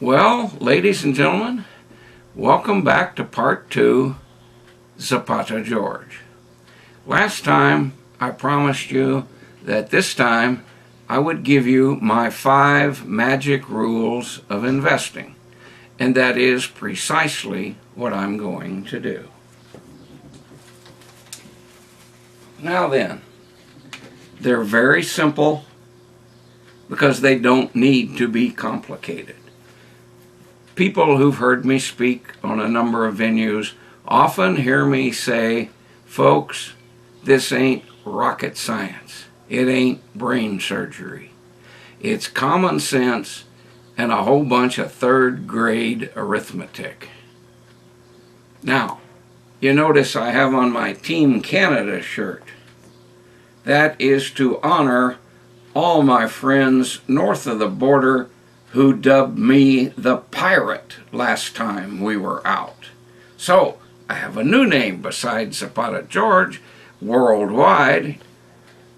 Well, ladies and gentlemen, welcome back to part 2, Zapata George. Last time I promised you that this time I would give you my 5 magic rules of investing, and that is precisely what I'm going to do. Now then, they're very simple because they don't need to be complicated. People who've heard me speak on a number of venues often hear me say, folks, this ain't rocket science. It ain't brain surgery. It's common sense and a whole bunch of third-grade arithmetic. Now, you notice I have on my Team Canada shirt. That is to honor all my friends north of the border who dubbed me the pirate last time we were out. So, I have a new name besides Zapata George. Worldwide,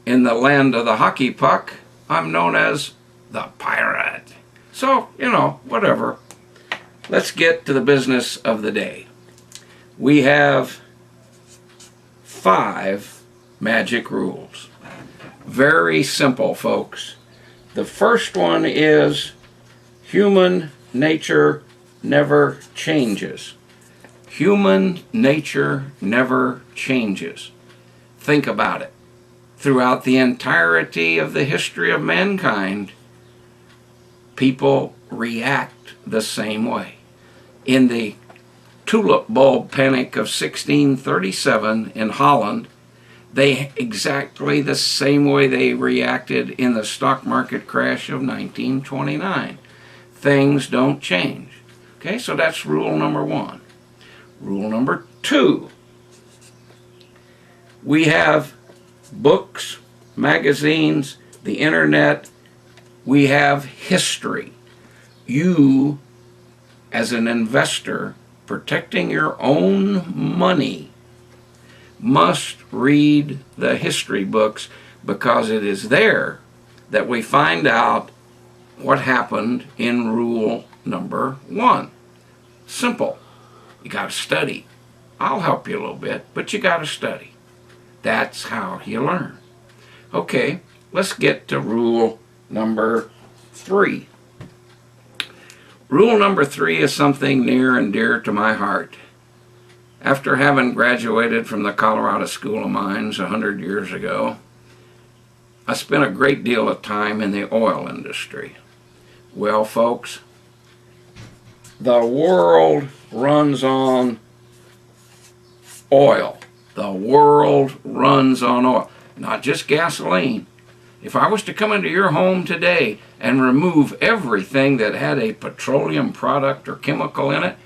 in the land of the hockey puck, I'm known as the pirate. So, whatever. Let's get to the business of the day. We have 5 magic rules. Very simple, folks. The first one is human nature never changes. Human nature never changes. Think about it. Throughout the entirety of the history of mankind, people react the same way. In the tulip bulb panic of 1637 in Holland, exactly the same way they reacted in the stock market crash of 1929. Things don't change. Okay, so that's rule number 1. Rule number 2. We have books, magazines, the internet. We have history. You, as an investor, protecting your own money, must read the history books, because it is there that we find out what happened in rule number 1. Simple. You got to study. I'll help you a little bit, but you got to study. That's how you learn. Okay, let's get to rule number 3. Rule number 3 is something near and dear to my heart. After having graduated from the Colorado School of Mines 100 years ago, I spent a great deal of time in the oil industry. Well, folks, the world runs on oil. The world runs on oil, not just gasoline. If I was to come into your home today and remove everything that had a petroleum product or chemical in it,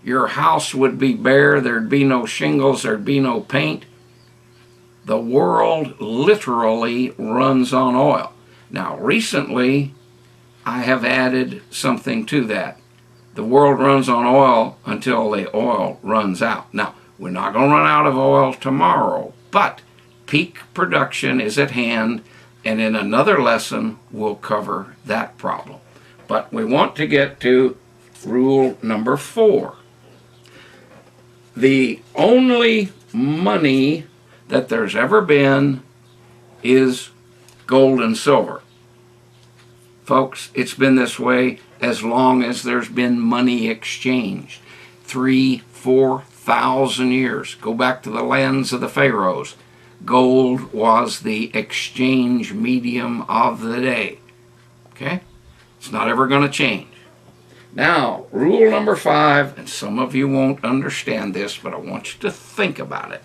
your house would be bare, there'd be no shingles, there'd be no paint. The world literally runs on oil. Now, recently, I have added something to that. The world runs on oil until the oil runs out. Now, we're not going to run out of oil tomorrow, but peak production is at hand, and in another lesson, we'll cover that problem. But we want to get to rule number 4. The only money that there's ever been is gold and silver. Folks, it's been this way as long as there's been money exchanged. 3,000-4,000 years. Go back to the lands of the pharaohs. Gold was the exchange medium of the day. Okay? It's not ever going to change. Now, rule number 5, and some of you won't understand this, but I want you to think about it.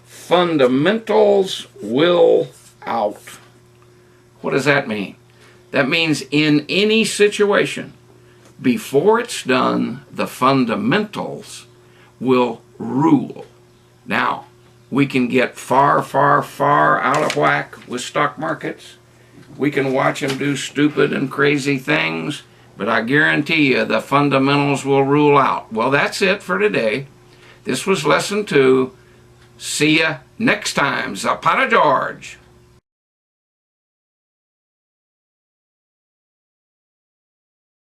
Fundamentals will out. What does that mean? That means in any situation, before it's done, the fundamentals will rule. Now, we can get far, far, far out of whack with stock markets. We can watch them do stupid and crazy things, but I guarantee you the fundamentals will rule out. Well, that's it for today. This was lesson 2. See ya next time. Zapata George.